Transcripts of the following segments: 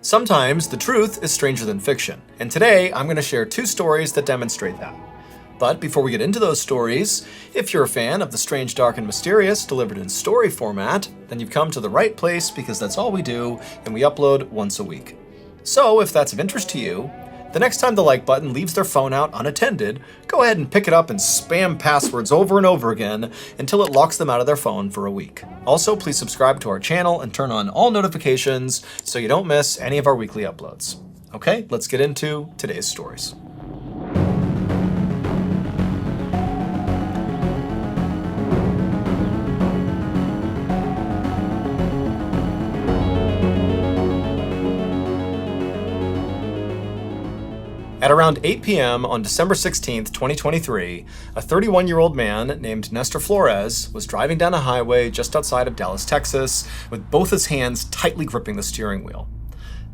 Sometimes the truth is stranger than fiction, and today I'm going to share two stories that demonstrate that. But before we get into those stories, if you're a fan of the strange, dark, and mysterious delivered in story format, then you've come to the right place because that's all we do, and we upload once a week. So if that's of interest to you, the next time the like button leaves their phone out unattended, go ahead and pick it up and spam passwords over and over again until it locks them out of their phone for a week. Also, please subscribe to our channel and turn on all notifications so you don't miss any of our weekly uploads. Okay, let's get into today's stories. At around 8 p.m. on December 16th, 2023, a 31-year-old man named Nestor Flores was driving down a highway just outside of Dallas, Texas, with both his hands tightly gripping the steering wheel.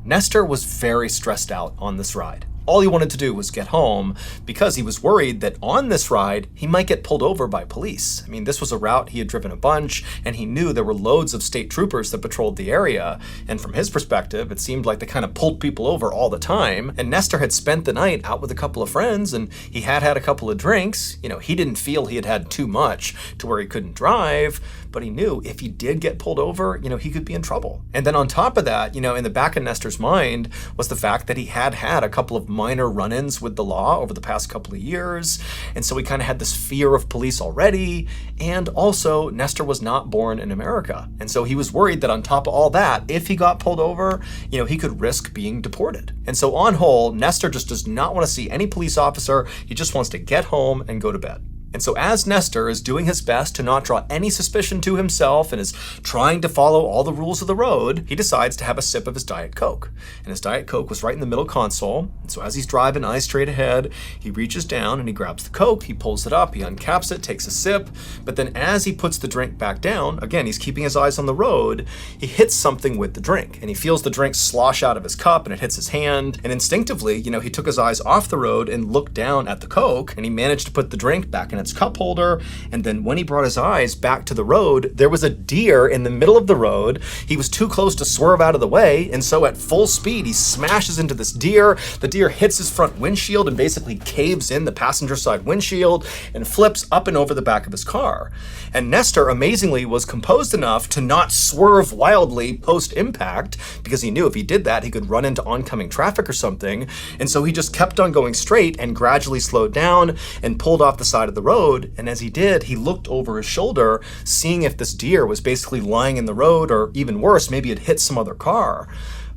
Nestor was very stressed out on this ride. All he wanted to do was get home because he was worried that on this ride, he might get pulled over by police. I mean, this was a route he had driven a bunch, and he knew there were loads of state troopers that patrolled the area. And from his perspective, it seemed like they kind of pulled people over all the time. And Nestor had spent the night out with a couple of friends, and he had had a couple of drinks. You know, he didn't feel he had had too much to where he couldn't drive, but he knew if he did get pulled over, he could be in trouble. And then on top of that, in the back of Nestor's mind was the fact that he had had a couple of minor run-ins with the law over the past couple of years. And so he kind of had this fear of police already. And also, Nestor was not born in America. And so he was worried that on top of all that, if he got pulled over, he could risk being deported. And so on whole, Nestor just does not want to see any police officer. He just wants to get home and go to bed. And so as Nestor is doing his best to not draw any suspicion to himself and is trying to follow all the rules of the road, he decides to have a sip of his Diet Coke. And his Diet Coke was right in the middle console. And so as he's driving eyes straight ahead, he reaches down and he grabs the Coke, he pulls it up, he uncaps it, takes a sip. But then as he puts the drink back down, again, he's keeping his eyes on the road, he hits something with the drink. And he feels the drink slosh out of his cup and it hits his hand. And instinctively, he took his eyes off the road and looked down at the Coke, and he managed to put the drink back in its cup holder. And then when he brought his eyes back to the road, there was a deer in the middle of the road. He was too close to swerve out of the way, and so at full speed he smashes into this deer. The deer hits his front windshield and basically caves in the passenger side windshield and flips up and over the back of his car. And Nestor amazingly was composed enough to not swerve wildly post-impact, because he knew if he did that he could run into oncoming traffic or something. And so he just kept on going straight and gradually slowed down and pulled off the side of the road. And as he did, he looked over his shoulder, seeing if this deer was basically lying in the road, or even worse, maybe it hit some other car.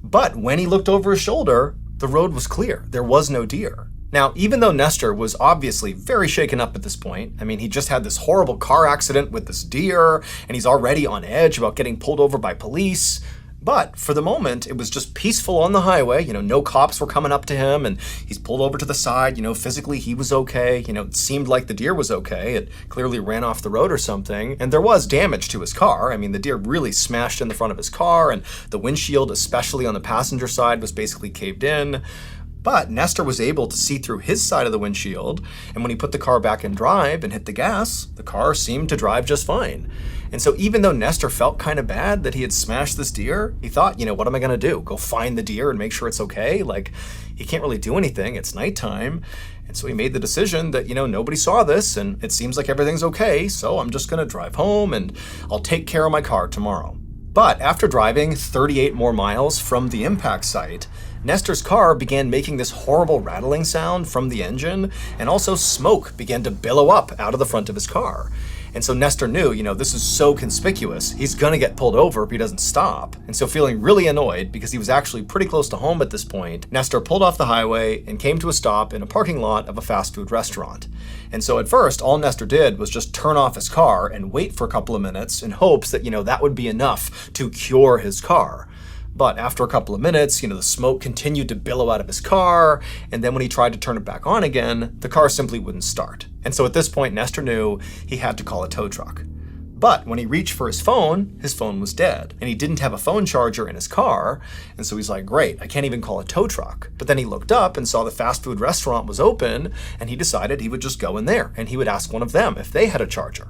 But when he looked over his shoulder, the road was clear. There was no deer. Now, even though Nestor was obviously very shaken up at this point, I mean, he just had this horrible car accident with this deer, and he's already on edge about getting pulled over by police. But for the moment, it was just peaceful on the highway. No cops were coming up to him, and he's pulled over to the side. Physically he was okay. It seemed like the deer was okay. It clearly ran off the road or something. And there was damage to his car. I mean, the deer really smashed in the front of his car, and the windshield, especially on the passenger side, was basically caved in. But Nestor was able to see through his side of the windshield, and when he put the car back in drive and hit the gas, the car seemed to drive just fine. And so even though Nestor felt kind of bad that he had smashed this deer, he thought, what am I going to do? Go find the deer and make sure it's okay? Like, he can't really do anything. It's nighttime. And so he made the decision that, nobody saw this, and it seems like everything's okay, so I'm just going to drive home and I'll take care of my car tomorrow. But after driving 38 more miles from the impact site, Nestor's car began making this horrible rattling sound from the engine, and also smoke began to billow up out of the front of his car. And so Nestor knew, this is so conspicuous, he's gonna get pulled over if he doesn't stop. And so feeling really annoyed, because he was actually pretty close to home at this point, Nestor pulled off the highway and came to a stop in a parking lot of a fast food restaurant. And so at first, all Nestor did was just turn off his car and wait for a couple of minutes in hopes that, that would be enough to cure his car. But after a couple of minutes, the smoke continued to billow out of his car, and then when he tried to turn it back on again, the car simply wouldn't start. And so at this point, Nestor knew he had to call a tow truck. But when he reached for his phone was dead, and he didn't have a phone charger in his car, and so he's like, great, I can't even call a tow truck. But then he looked up and saw the fast food restaurant was open, and he decided he would just go in there, and he would ask one of them if they had a charger.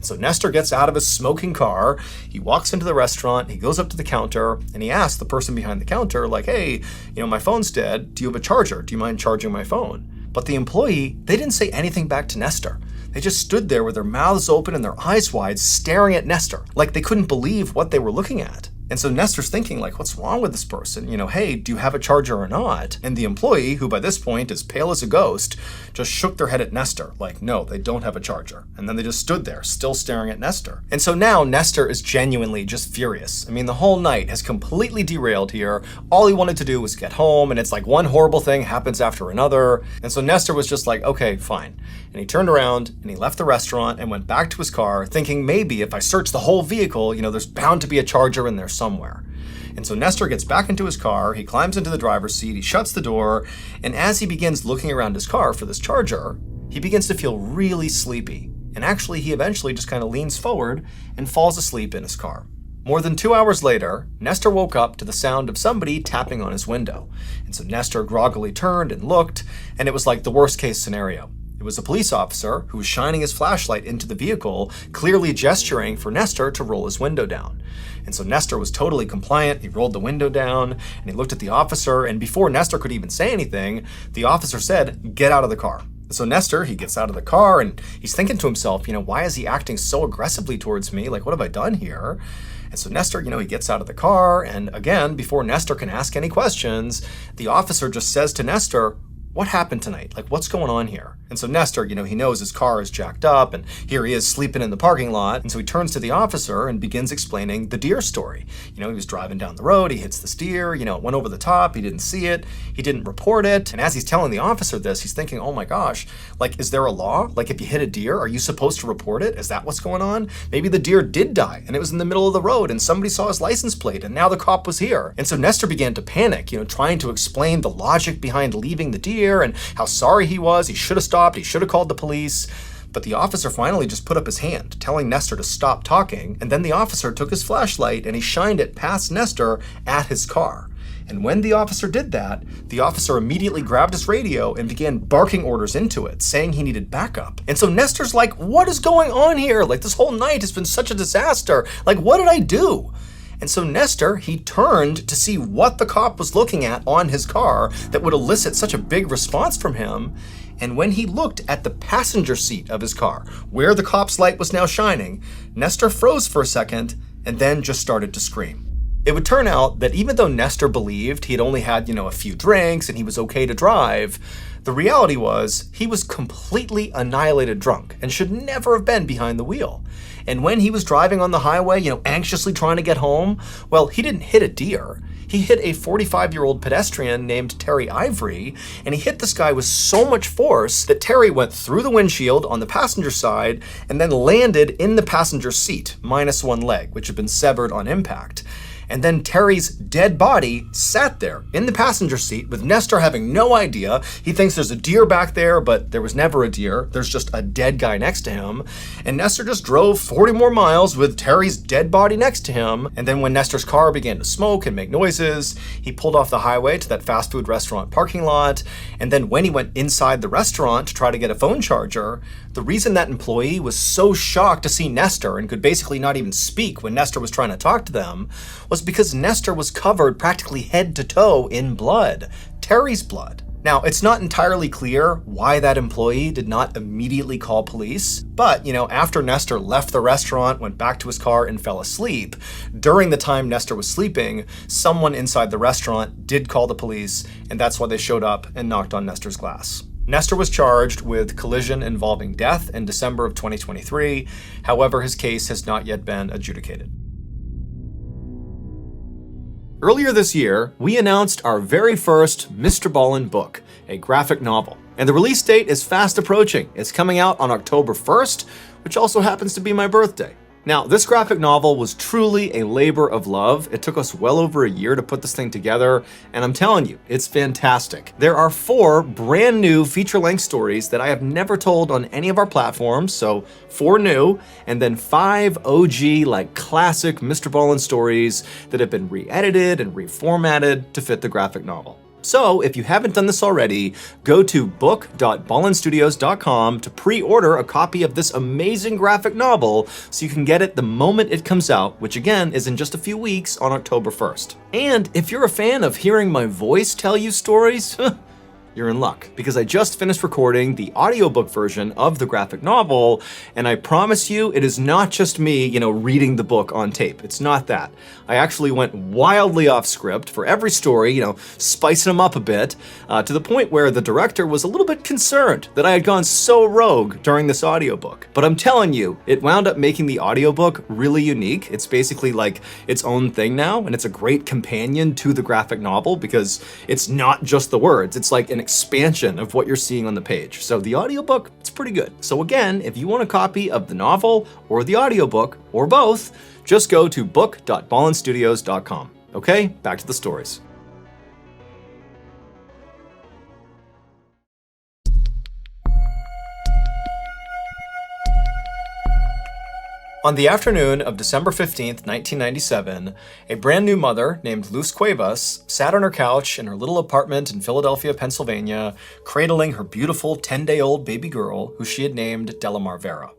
So Nestor gets out of his smoking car, he walks into the restaurant, he goes up to the counter, and he asks the person behind the counter, like, hey, my phone's dead, do you have a charger? Do you mind charging my phone? But the employee, they didn't say anything back to Nestor. They just stood there with their mouths open and their eyes wide, staring at Nestor, like they couldn't believe what they were looking at. And so Nestor's thinking, like, what's wrong with this person? Hey, do you have a charger or not? And the employee, who by this point is pale as a ghost, just shook their head at Nestor, like, no, they don't have a charger. And then they just stood there, still staring at Nestor. And so now Nestor is genuinely just furious. The whole night has completely derailed here. All he wanted to do was get home, and it's like one horrible thing happens after another. And so Nestor was just like, okay, fine. And he turned around and he left the restaurant and went back to his car, thinking maybe if I search the whole vehicle, there's bound to be a charger in there somewhere. And so Nestor gets back into his car, he climbs into the driver's seat, he shuts the door, and as he begins looking around his car for this charger, he begins to feel really sleepy. And actually, he eventually just kind of leans forward and falls asleep in his car. More than 2 hours later, Nestor woke up to the sound of somebody tapping on his window. And so Nestor groggily turned and looked, and it was like the worst case scenario. It was a police officer who was shining his flashlight into the vehicle, clearly gesturing for Nestor to roll his window down. And so Nestor was totally compliant. He rolled the window down and he looked at the officer, and before Nestor could even say anything, the officer said, "Get out of the car." So Nestor, he gets out of the car and he's thinking to himself, why is he acting so aggressively towards me? Like, what have I done here? And so Nestor, he gets out of the car, and again, before Nestor can ask any questions, the officer just says to Nestor, "What happened tonight? Like, what's going on here?" And so Nestor, he knows his car is jacked up, and here he is sleeping in the parking lot. And so he turns to the officer and begins explaining the deer story. He was driving down the road, he hits this deer, it went over the top, he didn't see it, he didn't report it. And as he's telling the officer this, he's thinking, oh my gosh, like, is there a law? Like, if you hit a deer, are you supposed to report it? Is that what's going on? Maybe the deer did die, and it was in the middle of the road, and somebody saw his license plate, and now the cop was here. And so Nestor began to panic, trying to explain the logic behind leaving the deer, and how sorry he was, he should have stopped, he should have called the police. But the officer finally just put up his hand, telling Nestor to stop talking, and then the officer took his flashlight and he shined it past Nestor at his car. And when the officer did that, the officer immediately grabbed his radio and began barking orders into it, saying he needed backup. And so Nestor's like, what is going on here? Like, this whole night has been such a disaster. Like, what did I do? And so Nestor, he turned to see what the cop was looking at on his car that would elicit such a big response from him. And when he looked at the passenger seat of his car, where the cop's light was now shining, Nestor froze for a second and then just started to scream. It would turn out that even though Nestor believed he had only had, a few drinks and he was okay to drive, the reality was he was completely annihilated drunk and should never have been behind the wheel. And when he was driving on the highway, anxiously trying to get home, well, he didn't hit a deer. He hit a 45-year-old pedestrian named Terry Ivory, and he hit this guy with so much force that Terry went through the windshield on the passenger side and then landed in the passenger seat, minus one leg, which had been severed on impact. And then Terry's dead body sat there in the passenger seat with Nestor having no idea. He thinks there's a deer back there, but there was never a deer. There's just a dead guy next to him. And Nestor just drove 40 more miles with Terry's dead body next to him. And then when Nestor's car began to smoke and make noises, he pulled off the highway to that fast food restaurant parking lot. And then when he went inside the restaurant to try to get a phone charger, the reason that employee was so shocked to see Nestor and could basically not even speak when Nestor was trying to talk to them was because Nestor was covered practically head to toe in blood, Terry's blood. Now, it's not entirely clear why that employee did not immediately call police, but, after Nestor left the restaurant, went back to his car, and fell asleep, during the time Nestor was sleeping, someone inside the restaurant did call the police, and that's why they showed up and knocked on Nestor's glass. Nestor was charged with collision involving death in December of 2023. However, his case has not yet been adjudicated. Earlier this year, we announced our very first Mr. Ballin book, a graphic novel. And the release date is fast approaching. It's coming out on October 1st, which also happens to be my birthday. Now, this graphic novel was truly a labor of love. It took us well over a year to put this thing together, and I'm telling you, it's fantastic. There are 4 brand new feature-length stories that I have never told on any of our platforms, so 4 new, and then 5 OG, classic Mr. Ballin stories that have been re-edited and reformatted to fit the graphic novel. So if you haven't done this already, go to book.ballinstudios.com to pre-order a copy of this amazing graphic novel so you can get it the moment it comes out, which again is in just a few weeks on October 1st. And if you're a fan of hearing my voice tell you stories, you're in luck, because I just finished recording the audiobook version of the graphic novel, and I promise you it is not just me, reading the book on tape. It's not that. I actually went wildly off script for every story, spicing them up a bit, to the point where the director was a little bit concerned that I had gone so rogue during this audiobook. But I'm telling you, it wound up making the audiobook really unique. It's basically like its own thing now, and it's a great companion to the graphic novel because it's not just the words. It's like an expansion of what you're seeing on the page. So the audiobook, it's pretty good. So again, if you want a copy of the novel or the audiobook or both, just go to book.ballinstudios.com. Okay, back to the stories. On the afternoon of December 15th, 1997, a brand new mother named Luz Cuevas sat on her couch in her little apartment in Philadelphia, Pennsylvania, cradling her beautiful 10-day-old baby girl who she had named Delamar Vera.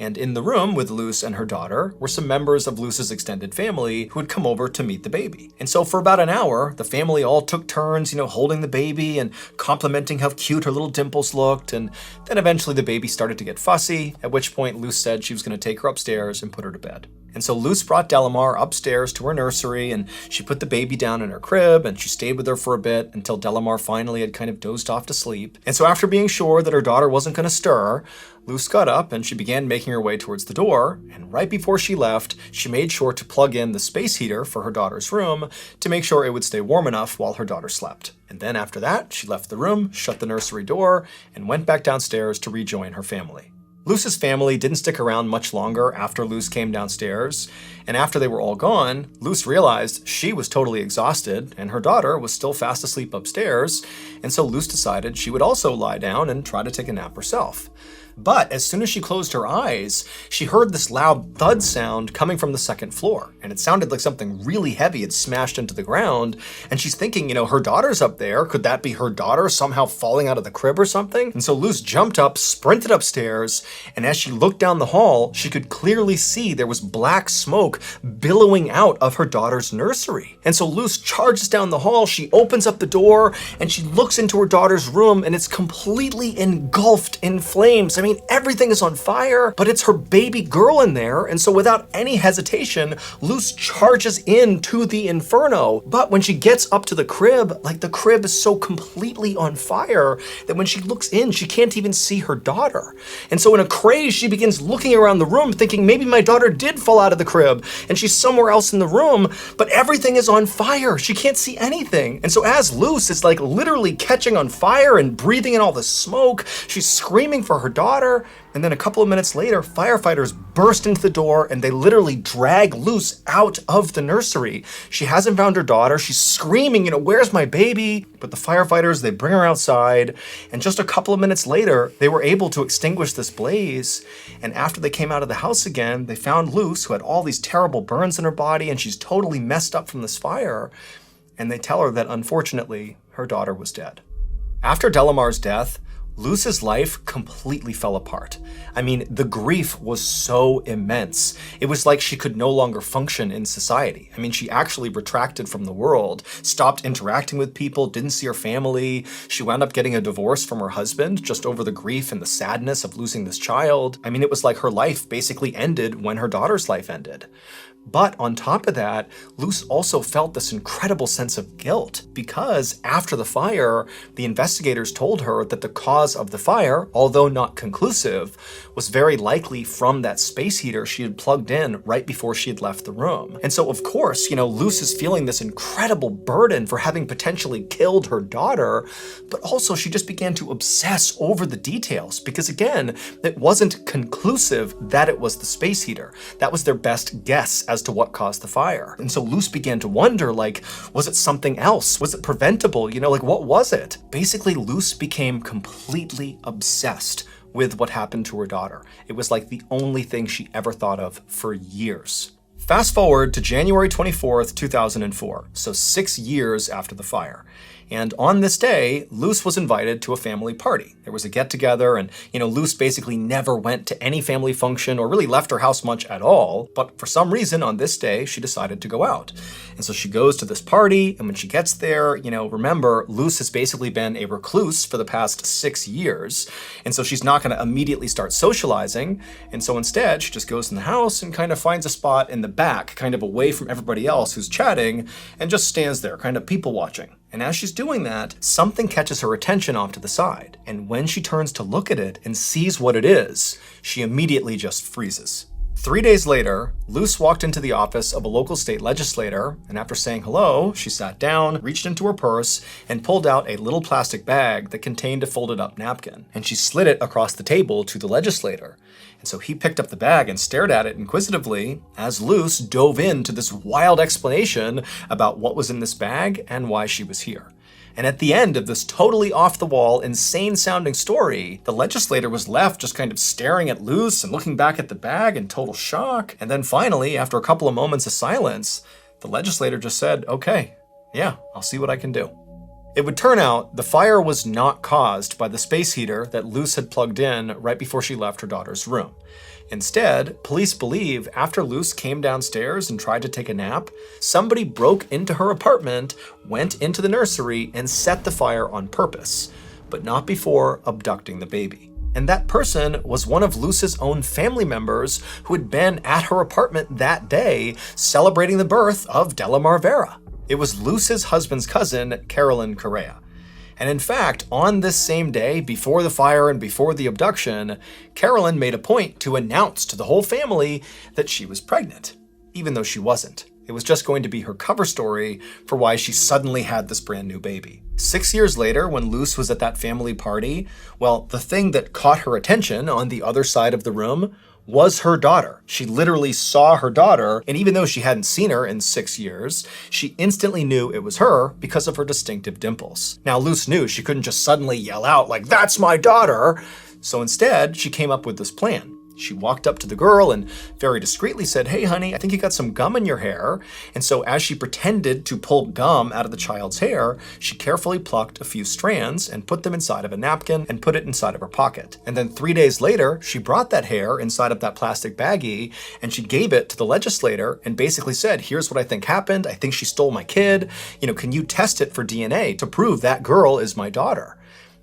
And in the room with Luz and her daughter were some members of Luz's extended family who had come over to meet the baby. And so for about an hour, the family all took turns, holding the baby and complimenting how cute her little dimples looked. And then eventually the baby started to get fussy, at which point Luz said she was going to take her upstairs and put her to bed. And so Luz brought Delamar upstairs to her nursery, and she put the baby down in her crib, and she stayed with her for a bit until Delamar finally had kind of dozed off to sleep. And so after being sure that her daughter wasn't going to stir, Luz got up and she began making her way towards the door, and right before she left, she made sure to plug in the space heater for her daughter's room to make sure it would stay warm enough while her daughter slept. And then after that, she left the room, shut the nursery door, and went back downstairs to rejoin her family. Luz's family didn't stick around much longer after Luz came downstairs, and after they were all gone, Luz realized she was totally exhausted and her daughter was still fast asleep upstairs, and so Luz decided she would also lie down and try to take a nap herself. But as soon as she closed her eyes, she heard this loud thud sound coming from the second floor, and it sounded like something really heavy had smashed into the ground, and she's thinking, her daughter's up there. Could that be her daughter somehow falling out of the crib or something? And so Luz jumped up, sprinted upstairs, and as she looked down the hall, she could clearly see there was black smoke billowing out of her daughter's nursery. And so Luz charges down the hall, she opens up the door, and she looks into her daughter's room, and it's completely engulfed in flames. I mean, everything is on fire, but it's her baby girl in there, and so without any hesitation, Luz charges into the inferno. But when she gets up to the crib, the crib is so completely on fire that when she looks in, she can't even see her daughter. And so in a craze, she begins looking around the room, thinking maybe my daughter did fall out of the crib, and she's somewhere else in the room, but everything is on fire. She can't see anything. And so as Luz is literally catching on fire and breathing in all the smoke, she's screaming for her daughter. And then a couple of minutes later, firefighters burst into the door and they literally drag Luz out of the nursery. She hasn't found her daughter. She's screaming, where's my baby? But the firefighters, they bring her outside. And just a couple of minutes later, they were able to extinguish this blaze. And after they came out of the house again, they found Luz, who had all these terrible burns in her body, and she's totally messed up from this fire. And they tell her that unfortunately, her daughter was dead. After Delamar's death, Luz's life completely fell apart. I mean, the grief was so immense. It was like she could no longer function in society. I mean, she actually retracted from the world, stopped interacting with people, didn't see her family. She wound up getting a divorce from her husband just over the grief and the sadness of losing this child. I mean, it was like her life basically ended when her daughter's life ended. But on top of that, Luz also felt this incredible sense of guilt because after the fire, the investigators told her that the cause of the fire, although not conclusive, was very likely from that space heater she had plugged in right before she had left the room. And so of course, Luz is feeling this incredible burden for having potentially killed her daughter, but also she just began to obsess over the details because again, it wasn't conclusive that it was the space heater. That was their best guess as to what caused the fire. And so Luz began to wonder, was it something else? Was it preventable? What was it? Basically, Luz became completely obsessed with what happened to her daughter. It was like the only thing she ever thought of for years. Fast forward to January 24th, 2004, so 6 years after the fire. And on this day, Luce was invited to a family party. There was a get-together, and, Luce basically never went to any family function or really left her house much at all. But for some reason, on this day, she decided to go out. And so she goes to this party, and when she gets there, remember, Luce has basically been a recluse for the past 6 years. And so she's not going to immediately start socializing. And so instead, she just goes in the house and kind of finds a spot in the back, kind of away from everybody else who's chatting, and just stands there, kind of people watching. And as she's doing that, something catches her attention off to the side. And when she turns to look at it and sees what it is, she immediately just freezes. 3 days later, Luce walked into the office of a local state legislator, and after saying hello, she sat down, reached into her purse, and pulled out a little plastic bag that contained a folded up napkin. And she slid it across the table to the legislator. And so he picked up the bag and stared at it inquisitively as Luce dove into this wild explanation about what was in this bag and why she was here. And at the end of this totally off-the-wall, insane-sounding story, the legislator was left just kind of staring at Luce and looking back at the bag in total shock. And then finally, after a couple of moments of silence, the legislator just said, "Okay, yeah, I'll see what I can do." It would turn out the fire was not caused by the space heater that Luce had plugged in right before she left her daughter's room. Instead, police believe after Luce came downstairs and tried to take a nap, somebody broke into her apartment, went into the nursery, and set the fire on purpose, but not before abducting the baby. And that person was one of Luce's own family members who had been at her apartment that day celebrating the birth of Delamar Vera. It was Luce's husband's cousin, Carolyn Correa. And in fact, on this same day, before the fire and before the abduction, Carolyn made a point to announce to the whole family that she was pregnant, even though she wasn't. It was just going to be her cover story for why she suddenly had this brand new baby. 6 years later, when Luce was at that family party, well, the thing that caught her attention on the other side of the room was her daughter. She literally saw her daughter, and even though she hadn't seen her in 6 years, she instantly knew it was her because of her distinctive dimples. Now, Luce knew she couldn't just suddenly yell out like, "That's my daughter!" So instead, she came up with this plan. She walked up to the girl and very discreetly said, "Hey honey, I think you got some gum in your hair." And so as she pretended to pull gum out of the child's hair, she carefully plucked a few strands and put them inside of a napkin and put it inside of her pocket. And then 3 days later, she brought that hair inside of that plastic baggie and she gave it to the legislator and basically said, "Here's what I think happened. I think she stole my kid. Can you test it for DNA to prove that girl is my daughter?"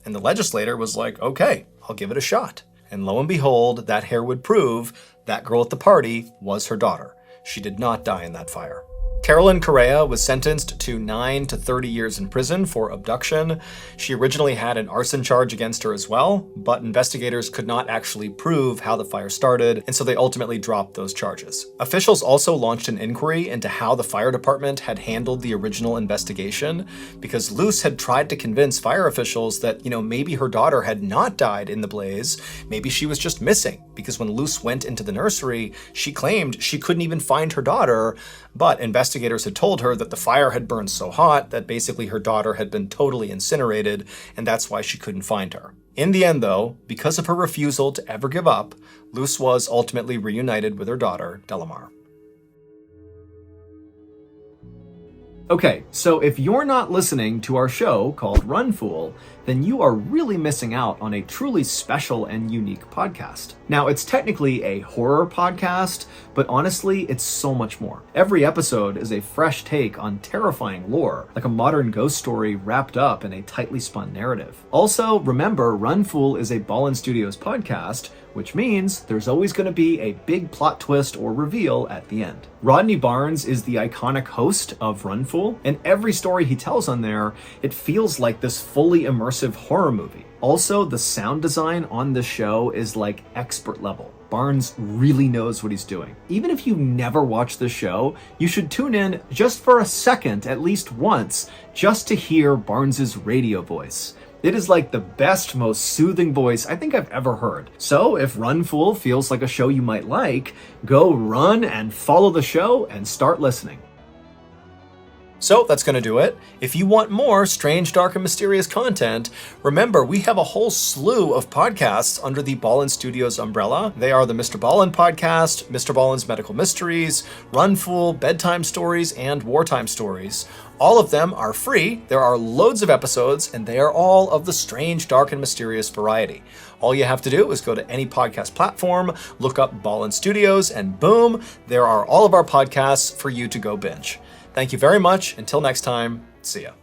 And the legislator was like, "Okay, I'll give it a shot." And lo and behold, that hair would prove that girl at the party was her daughter. She did not die in that fire. Carolyn Correa was sentenced to 9 to 30 years in prison for abduction. She originally had an arson charge against her as well, but investigators could not actually prove how the fire started, and so they ultimately dropped those charges. Officials also launched an inquiry into how the fire department had handled the original investigation, because Luce had tried to convince fire officials that, maybe her daughter had not died in the blaze, maybe she was just missing, because when Luce went into the nursery, she claimed she couldn't even find her daughter, but investigators had told her that the fire had burned so hot that basically her daughter had been totally incinerated, and that's why she couldn't find her. In the end, though, because of her refusal to ever give up, Luce was ultimately reunited with her daughter, Delamar. Okay, so if you're not listening to our show called Run Fool, then you are really missing out on a truly special and unique podcast. Now, it's technically a horror podcast, but honestly, it's so much more. Every episode is a fresh take on terrifying lore, like a modern ghost story wrapped up in a tightly spun narrative. Also, remember, Run Fool is a Ballin Studios podcast, which means there's always going to be a big plot twist or reveal at the end. Rodney Barnes is the iconic host of Run Fool, and every story he tells on there, it feels like this fully immersive horror movie. Also, the sound design on this show is like expert level. Barnes really knows what he's doing. Even if you never watch the show, you should tune in just for a second, at least once, just to hear Barnes's radio voice. It is like the best, most soothing voice I think I've ever heard. So if Run Fool feels like a show you might like, go run and follow the show and start listening. So that's going to do it. If you want more strange, dark, and mysterious content, remember we have a whole slew of podcasts under the Ballin Studios umbrella. They are the Mr. Ballin podcast, Mr. Ballin's Medical Mysteries, Run Fool, Bedtime Stories, and Wartime Stories. All of them are free. There are loads of episodes, and they are all of the strange, dark, and mysterious variety. All you have to do is go to any podcast platform, look up Ballin Studios, and boom, there are all of our podcasts for you to go binge. Thank you very much. Until next time, see ya.